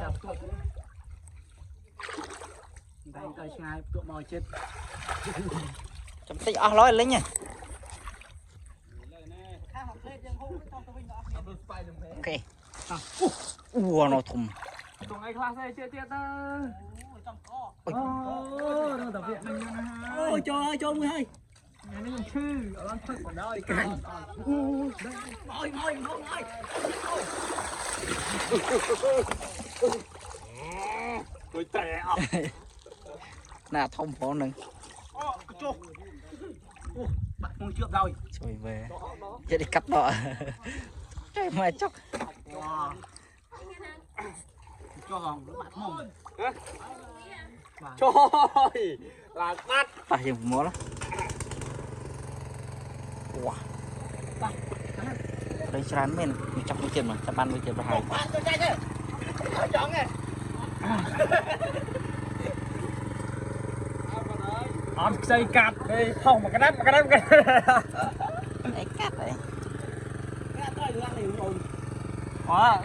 chặt tuột đánh tay ngay tụi mồi chết chấm tích áo lói lên nha ok nó thùng tụi ngay class này chưa tiết ôi trời ơi cho 12 này nó chư ở thật còn đó đi cạnh mồi mồi mồi tôi tè nè thông phổ nè bạn không trước rồi rồi về giờ đi cắt đó trời mà chóc cho hòn nó bạn mông trời là bắt phải dùng múa lắm wow đây chán men chọc với tiền mà chắp ăn với tiền và hai xây cạp đây không mà cái đắp đấy cắt đấy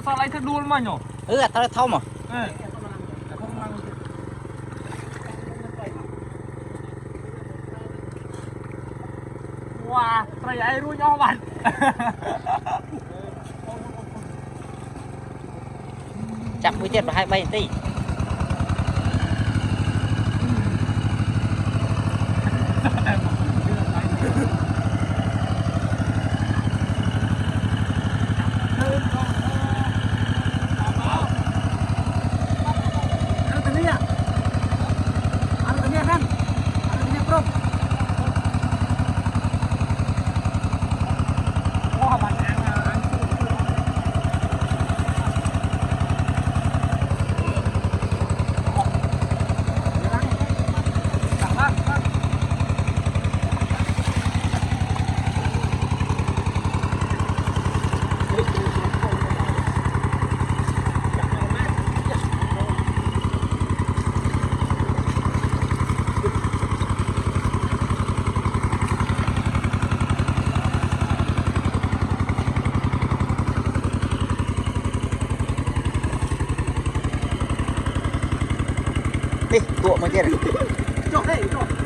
sao lại thật đuôn mà nhổ tao thông à wow trời ơi đuôi nhau bạn chậm với tiền và hai bay tí đi tụa mà kia này cho đây cho